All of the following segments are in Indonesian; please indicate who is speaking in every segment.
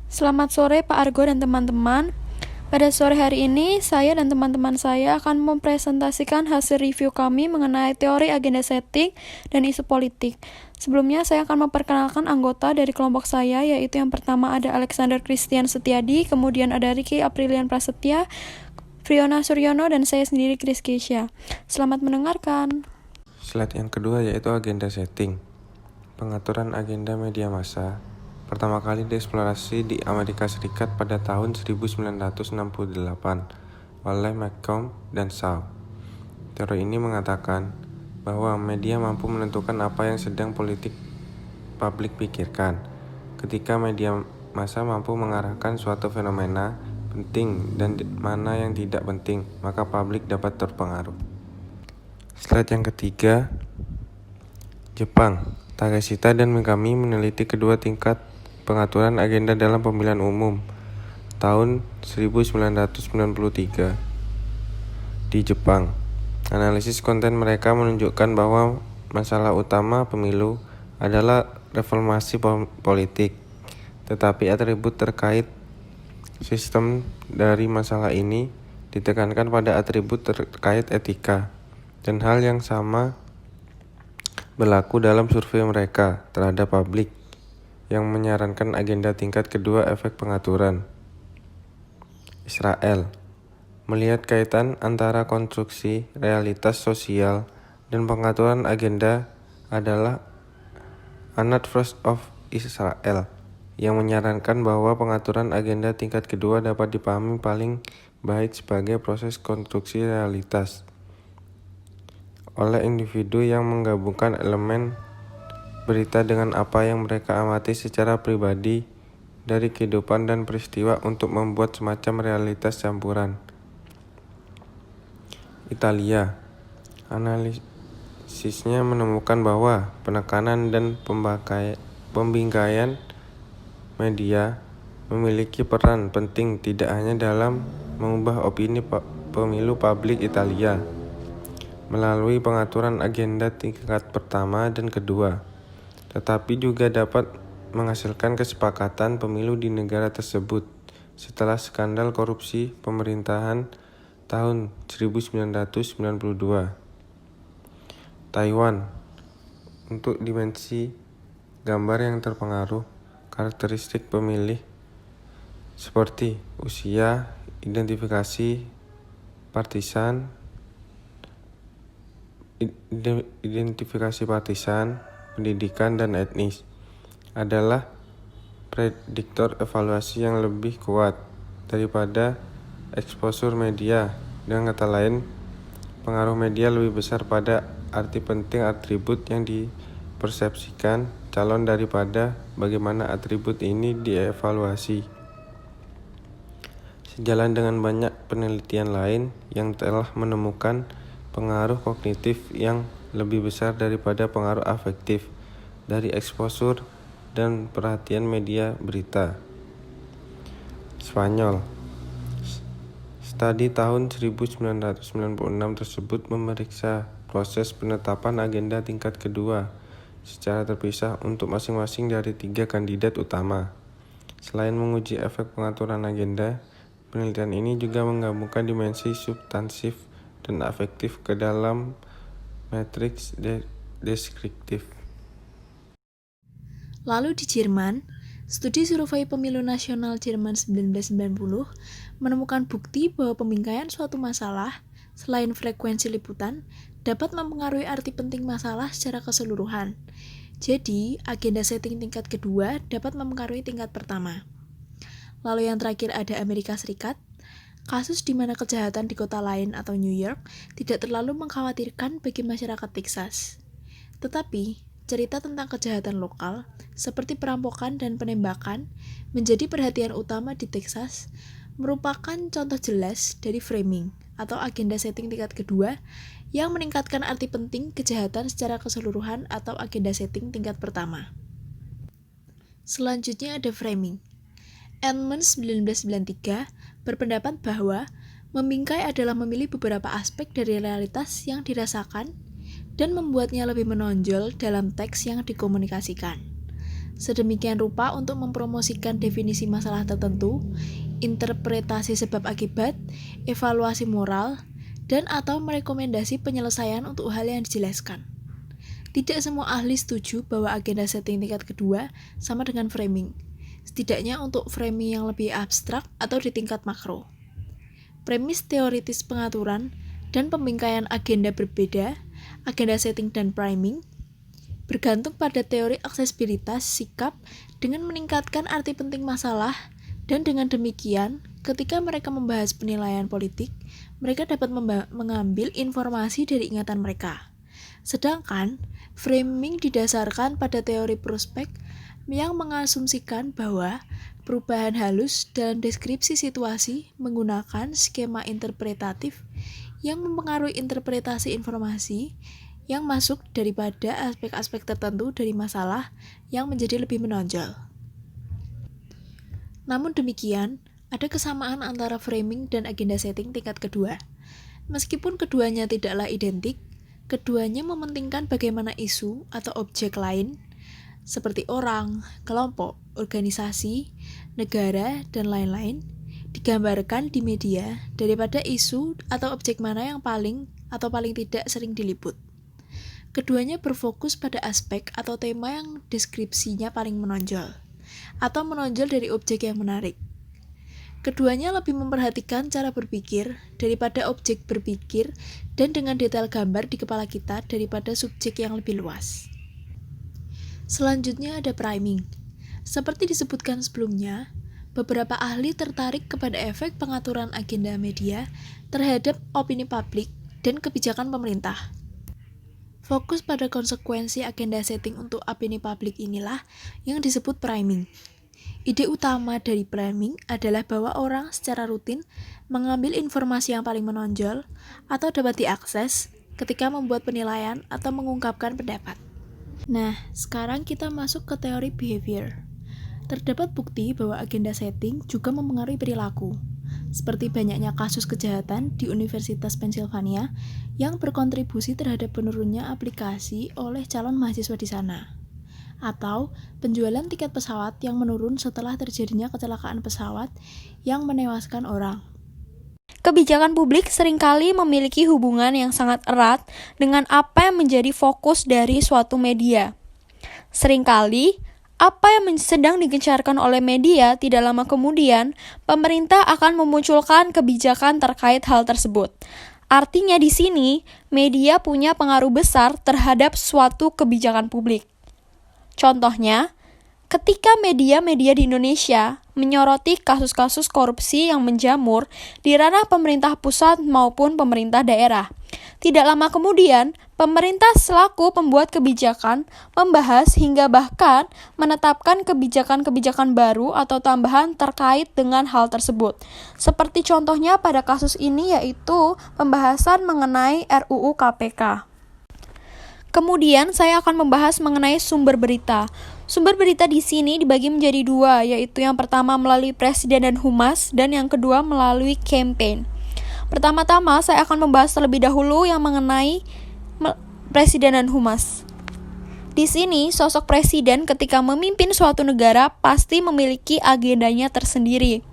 Speaker 1: Selamat sore Pak Argo dan teman-teman. Pada sore hari ini, saya dan teman-teman saya akan mempresentasikan hasil review kami mengenai teori agenda setting dan isu politik. Sebelumnya, saya akan memperkenalkan anggota dari kelompok saya, yaitu yang pertama ada Alexander Christian Setiadi, kemudian ada Ricky Aprilian Prasetya, Friona Suryono, dan saya sendiri Chris Keisha. Selamat mendengarkan.
Speaker 2: Slide yang kedua yaitu agenda setting. Pengaturan agenda media massa pertama kali dieksplorasi di Amerika Serikat pada tahun 1968 oleh McComb dan Shaw. Teori ini mengatakan bahwa media mampu menentukan apa yang sedang publik pikirkan. Ketika media massa mampu mengarahkan suatu fenomena penting dan mana yang tidak penting, maka publik dapat terpengaruh. Slide yang ketiga, Jepang. Takeshita dan Megami meneliti kedua tingkat pengaturan agenda dalam pemilihan umum tahun 1993 di Jepang. Analisis konten mereka menunjukkan bahwa masalah utama pemilu adalah reformasi politik, tetapi atribut terkait sistem dari masalah ini ditekankan pada atribut terkait etika, dan hal yang sama berlaku dalam survei mereka terhadap publik yang menyarankan agenda tingkat kedua efek pengaturan. Israel melihat kaitan antara konstruksi realitas sosial dan pengaturan agenda adalah Anat First of Israel yang menyarankan bahwa pengaturan agenda tingkat kedua dapat dipahami paling baik sebagai proses konstruksi realitas oleh individu yang menggabungkan elemen berita dengan apa yang mereka amati secara pribadi dari kehidupan dan peristiwa untuk membuat semacam realitas campuran. Italia, analisisnya menemukan bahwa penekanan dan pembingkaian media memiliki peran penting tidak hanya dalam mengubah opini pemilu publik Italia melalui pengaturan agenda tingkat pertama dan kedua, tetapi juga dapat menghasilkan kesepakatan pemilu di negara tersebut setelah skandal korupsi pemerintahan tahun 1992. Taiwan, untuk dimensi gambar yang terpengaruh karakteristik pemilih seperti usia, identifikasi partisan, pendidikan, dan etnis adalah prediktor evaluasi yang lebih kuat daripada eksposur media. Dengan kata lain, pengaruh media lebih besar pada arti penting atribut yang dipersepsikan calon daripada bagaimana atribut ini dievaluasi. Sejalan dengan banyak penelitian lain yang telah menemukan pengaruh kognitif yang lebih besar daripada pengaruh afektif dari eksposur dan perhatian media berita. Spanyol. Studi tahun 1996 tersebut memeriksa proses penetapan agenda tingkat kedua secara terpisah untuk masing-masing dari 3 kandidat utama. Selain menguji efek pengaturan agenda, penelitian ini juga menggabungkan dimensi substansif dan afektif ke dalam matriks deskriptif.
Speaker 3: Lalu di Jerman, studi survei pemilu nasional Jerman 1990 menemukan bukti bahwa pembingkaian suatu masalah selain frekuensi liputan dapat mempengaruhi arti penting masalah secara keseluruhan. Jadi, agenda setting tingkat kedua dapat mempengaruhi tingkat pertama. Lalu yang terakhir ada Amerika Serikat. Kasus di mana kejahatan di kota lain atau New York tidak terlalu mengkhawatirkan bagi masyarakat Texas. Tetapi, cerita tentang kejahatan lokal, seperti perampokan dan penembakan, menjadi perhatian utama di Texas, merupakan contoh jelas dari framing atau agenda setting tingkat kedua yang meningkatkan arti penting kejahatan secara keseluruhan atau agenda setting tingkat pertama. Selanjutnya ada framing. Edmonds 1993 berpendapat bahwa membingkai adalah memilih beberapa aspek dari realitas yang dirasakan dan membuatnya lebih menonjol dalam teks yang dikomunikasikan. sedemikian rupa untuk mempromosikan definisi masalah tertentu, interpretasi sebab akibat, evaluasi moral, dan atau merekomendasi penyelesaian untuk hal yang dijelaskan. Tidak semua ahli setuju bahwa agenda setting tingkat kedua sama dengan framing, setidaknya untuk framing yang lebih abstrak atau di tingkat makro. Premis teoritis pengaturan dan pembingkaian agenda berbeda, agenda setting dan priming, bergantung pada teori aksesibilitas sikap dengan meningkatkan arti penting masalah, dan dengan demikian, ketika mereka membahas penilaian politik, mereka dapat mengambil informasi dari ingatan mereka. Sedangkan, framing didasarkan pada teori prospek yang mengasumsikan bahwa perubahan halus dalam deskripsi situasi menggunakan skema interpretatif yang mempengaruhi interpretasi informasi yang masuk daripada aspek-aspek tertentu dari masalah yang menjadi lebih menonjol. Namun demikian, ada kesamaan antara framing dan agenda setting tingkat kedua. Meskipun keduanya tidaklah identik, keduanya mementingkan bagaimana isu atau objek lain, seperti orang, kelompok, organisasi, negara, dan lain-lain, digambarkan di media daripada isu atau objek mana yang paling atau paling tidak sering diliput. Keduanya berfokus pada aspek atau tema yang deskripsinya paling menonjol, atau menonjol dari objek yang menarik. Keduanya lebih memperhatikan cara berpikir daripada objek berpikir dan dengan detail gambar di kepala kita daripada subjek yang lebih luas. Selanjutnya ada priming. Seperti disebutkan sebelumnya, beberapa ahli tertarik kepada efek pengaturan agenda media terhadap opini publik dan kebijakan pemerintah. Fokus pada konsekuensi agenda setting untuk opini publik inilah yang disebut priming. Ide utama dari priming adalah bahwa orang secara rutin mengambil informasi yang paling menonjol atau dapat diakses ketika membuat penilaian atau mengungkapkan pendapat. Nah, sekarang kita masuk ke teori behavior. Terdapat bukti bahwa agenda setting juga mempengaruhi perilaku, seperti banyaknya kasus kejahatan di Universitas Pennsylvania yang berkontribusi terhadap penurunnya aplikasi oleh calon mahasiswa di sana, atau penjualan tiket pesawat yang menurun setelah terjadinya kecelakaan pesawat yang menewaskan orang.
Speaker 1: Kebijakan publik seringkali memiliki hubungan yang sangat erat dengan apa yang menjadi fokus dari suatu media. Seringkali, apa yang sedang digencarkan oleh media tidak lama kemudian, pemerintah akan memunculkan kebijakan terkait hal tersebut. Artinya di sini, media punya pengaruh besar terhadap suatu kebijakan publik. Contohnya, ketika media-media di Indonesia menyoroti kasus-kasus korupsi yang menjamur di ranah pemerintah pusat maupun pemerintah daerah. Tidak lama kemudian, pemerintah selaku pembuat kebijakan membahas hingga bahkan menetapkan kebijakan-kebijakan baru atau tambahan terkait dengan hal tersebut. Seperti contohnya pada kasus ini yaitu pembahasan mengenai RUU KPK. Kemudian saya akan membahas mengenai sumber berita. Sumber berita di sini dibagi menjadi dua, yaitu yang pertama melalui presiden dan humas, dan yang kedua melalui campaign. Pertama-tama saya akan membahas terlebih dahulu yang mengenai presiden dan humas. Di sini, sosok presiden ketika memimpin suatu negara pasti memiliki agendanya tersendiri.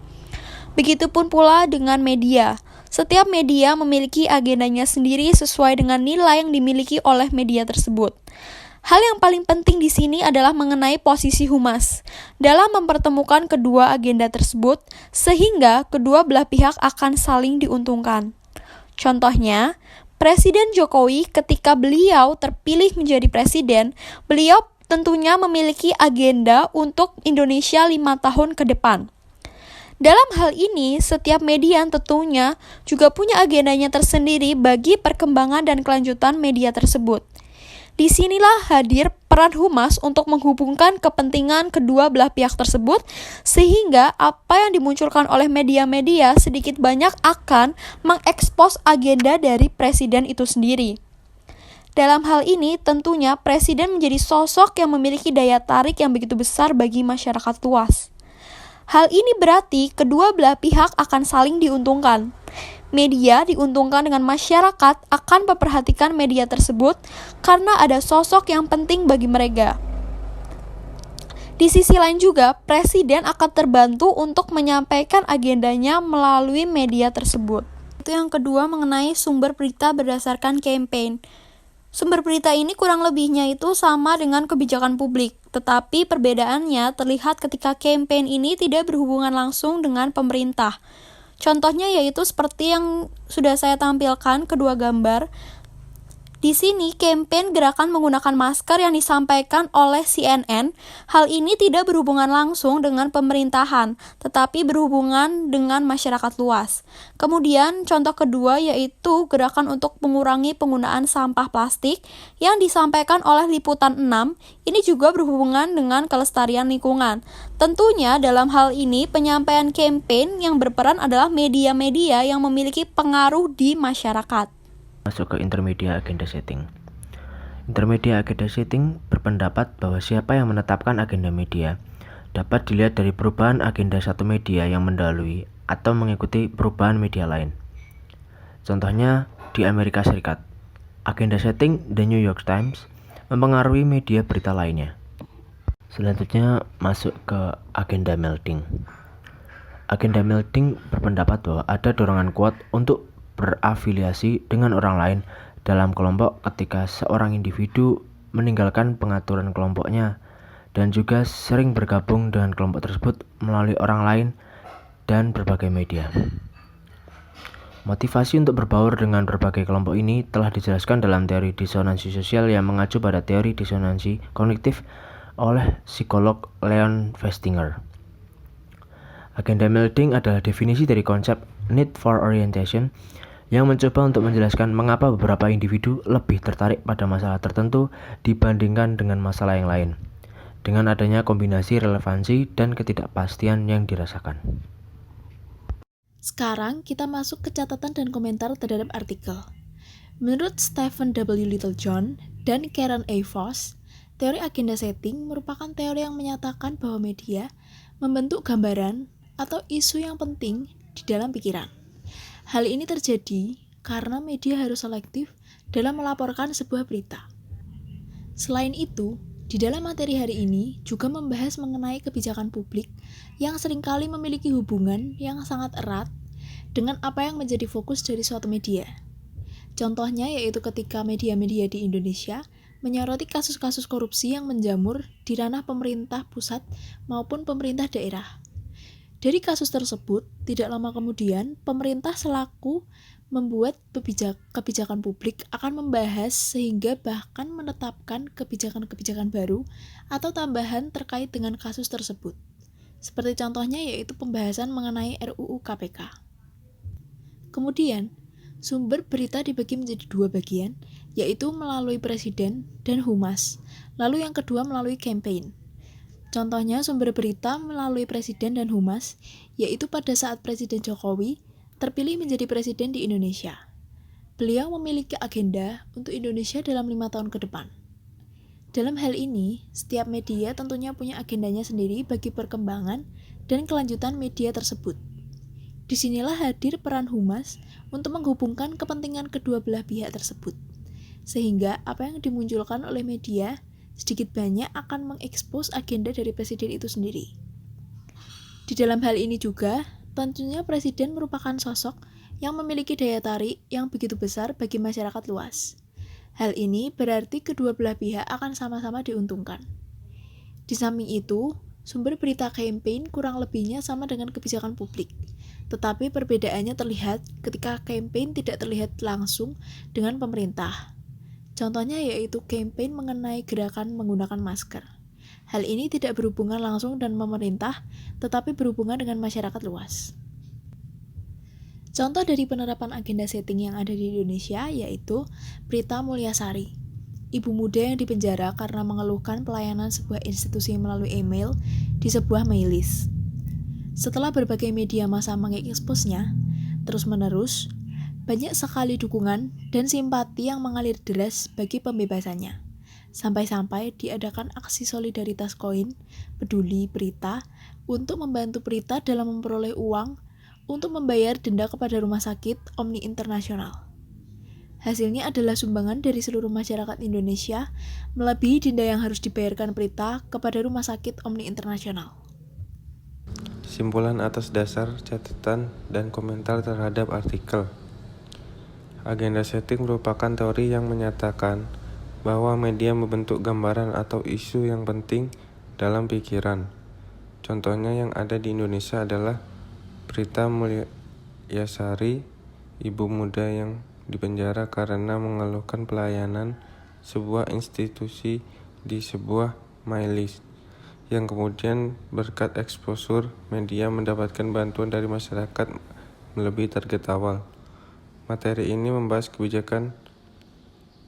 Speaker 1: Begitupun pula dengan media. Setiap media memiliki agendanya sendiri sesuai dengan nilai yang dimiliki oleh media tersebut. Hal yang paling penting di sini adalah mengenai posisi humas dalam mempertemukan kedua agenda tersebut sehingga kedua belah pihak akan saling diuntungkan. Contohnya, Presiden Jokowi ketika beliau terpilih menjadi presiden, beliau tentunya memiliki agenda untuk Indonesia 5 tahun ke depan. Dalam hal ini, setiap media tentunya juga punya agendanya tersendiri bagi perkembangan dan kelanjutan media tersebut. Disinilah hadir peran humas untuk menghubungkan kepentingan kedua belah pihak tersebut, sehingga apa yang dimunculkan oleh media-media sedikit banyak akan mengekspos agenda dari presiden itu sendiri. Dalam hal ini, tentunya presiden menjadi sosok yang memiliki daya tarik yang begitu besar bagi masyarakat luas. Hal ini berarti kedua belah pihak akan saling diuntungkan. Media diuntungkan dengan masyarakat akan memperhatikan media tersebut karena ada sosok yang penting bagi mereka. Di sisi lain juga, presiden akan terbantu untuk menyampaikan agendanya melalui media tersebut. Itu yang kedua mengenai sumber berita berdasarkan campaign. Sumber berita ini kurang lebihnya itu sama dengan kebijakan publik, tetapi perbedaannya terlihat ketika campaign ini tidak berhubungan langsung dengan pemerintah. Contohnya yaitu seperti yang sudah saya tampilkan kedua gambar. Di sini, campaign gerakan menggunakan masker yang disampaikan oleh CNN, hal ini tidak berhubungan langsung dengan pemerintahan, tetapi berhubungan dengan masyarakat luas. Kemudian, contoh kedua yaitu gerakan untuk mengurangi penggunaan sampah plastik yang disampaikan oleh Liputan 6, ini juga berhubungan dengan kelestarian lingkungan. Tentunya, dalam hal ini, penyampaian campaign yang berperan adalah media-media yang memiliki pengaruh di masyarakat.
Speaker 4: Masuk ke intermedia agenda setting. Intermedia agenda setting berpendapat bahwa siapa yang menetapkan agenda media dapat dilihat dari perubahan agenda satu media yang mendahului atau mengikuti perubahan media lain. Contohnya di Amerika Serikat, agenda setting The New York Times mempengaruhi media berita lainnya. Selanjutnya masuk ke agenda melding. Agenda melding berpendapat bahwa ada dorongan kuat untuk berafiliasi dengan orang lain dalam kelompok ketika seorang individu meninggalkan pengaturan kelompoknya dan juga sering bergabung dengan kelompok tersebut melalui orang lain dan berbagai media. Motivasi untuk berbaur dengan berbagai kelompok ini telah dijelaskan dalam teori disonansi sosial yang mengacu pada teori disonansi kognitif oleh psikolog Leon Festinger. Agenda melding adalah definisi dari konsep need for orientation yang mencoba untuk menjelaskan mengapa beberapa individu lebih tertarik pada masalah tertentu dibandingkan dengan masalah yang lain, dengan adanya kombinasi relevansi dan ketidakpastian yang dirasakan.
Speaker 3: Sekarang kita masuk ke catatan dan komentar terhadap artikel. Menurut Stephen W. Littlejohn dan Karen A. Voss, teori agenda setting merupakan teori yang menyatakan bahwa media membentuk gambaran atau isu yang penting di dalam pikiran. Hal ini terjadi karena media harus selektif dalam melaporkan sebuah berita. Selain itu, di dalam materi hari ini juga membahas mengenai kebijakan publik yang seringkali memiliki hubungan yang sangat erat dengan apa yang menjadi fokus dari suatu media. Contohnya yaitu ketika media-media di Indonesia menyoroti kasus-kasus korupsi yang menjamur di ranah pemerintah pusat maupun pemerintah daerah. Dari kasus tersebut, tidak lama kemudian, pemerintah selaku membuat kebijakan publik akan membahas sehingga bahkan menetapkan kebijakan-kebijakan baru atau tambahan terkait dengan kasus tersebut. Seperti contohnya yaitu pembahasan mengenai RUU KPK. Kemudian, sumber berita dibagi menjadi dua bagian, yaitu melalui presiden dan humas, lalu yang kedua melalui campaign. Contohnya sumber berita melalui presiden dan humas, yaitu pada saat Presiden Jokowi terpilih menjadi presiden di Indonesia. Beliau memiliki agenda untuk Indonesia dalam 5 tahun ke depan. Dalam hal ini, setiap media tentunya punya agendanya sendiri bagi perkembangan dan kelanjutan media tersebut. Disinilah hadir peran humas untuk menghubungkan kepentingan kedua belah pihak tersebut, sehingga apa yang dimunculkan oleh media sedikit banyak akan mengekspos agenda dari presiden itu sendiri. Di dalam hal ini juga, tentunya presiden merupakan sosok yang memiliki daya tarik yang begitu besar bagi masyarakat luas. Hal ini berarti kedua belah pihak akan sama-sama diuntungkan. Di samping itu, sumber berita campaign kurang lebihnya sama dengan kebijakan publik, tetapi perbedaannya terlihat ketika campaign tidak terlihat langsung dengan pemerintah. Contohnya yaitu campaign mengenai gerakan menggunakan masker. Hal ini tidak berhubungan langsung dengan pemerintah, tetapi berhubungan dengan masyarakat luas. Contoh dari penerapan agenda setting yang ada di Indonesia yaitu Prita Mulyasari, ibu muda yang dipenjara karena mengeluhkan pelayanan sebuah institusi melalui email di sebuah mailis. Setelah berbagai media massa mengeksposnya, terus-menerus, banyak sekali dukungan dan simpati yang mengalir deras bagi pembebasannya. Sampai-sampai diadakan aksi solidaritas koin peduli Prita untuk membantu Prita dalam memperoleh uang untuk membayar denda kepada rumah sakit Omni Internasional. Hasilnya adalah sumbangan dari seluruh masyarakat Indonesia, melebihi denda yang harus dibayarkan Prita kepada Rumah Sakit Omni Internasional.
Speaker 2: Simpulan atas dasar catatan dan komentar terhadap artikel. Agenda setting merupakan teori yang menyatakan bahwa media membentuk gambaran atau isu yang penting dalam pikiran. Contohnya yang ada di Indonesia adalah Prita Mulyasari, ibu muda yang dipenjara karena mengeluhkan pelayanan sebuah institusi di sebuah mailis, yang kemudian berkat eksposur media mendapatkan bantuan dari masyarakat melebihi target awal. Materi ini membahas kebijakan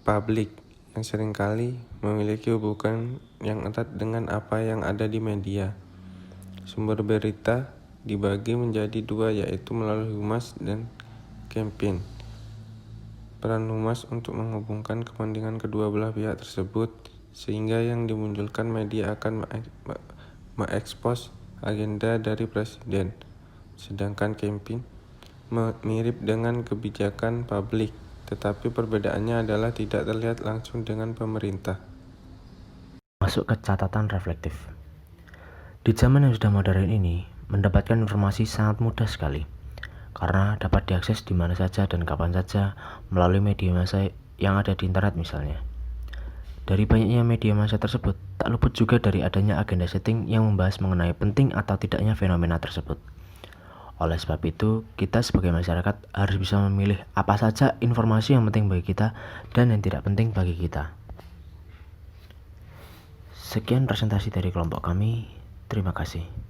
Speaker 2: publik yang seringkali memiliki hubungan yang erat dengan apa yang ada di media. Sumber berita dibagi menjadi dua, yaitu melalui humas dan campaign. Peran humas untuk menghubungkan kepentingan kedua belah pihak tersebut, sehingga yang dimunculkan media akan mengekspos agenda dari presiden. Sedangkan campaign mirip dengan kebijakan publik, tetapi perbedaannya adalah tidak terlihat langsung dengan pemerintah.
Speaker 4: Masuk ke catatan reflektif. Di zaman yang sudah modern ini, mendapatkan informasi sangat mudah sekali, karena dapat diakses di mana saja dan kapan saja melalui media massa yang ada di internet misalnya. Dari banyaknya media massa tersebut, tak luput juga dari adanya agenda setting yang membahas mengenai penting atau tidaknya fenomena tersebut. Oleh sebab itu, kita sebagai masyarakat harus bisa memilih apa saja informasi yang penting bagi kita dan yang tidak penting bagi kita. Sekian presentasi dari kelompok kami. Terima kasih.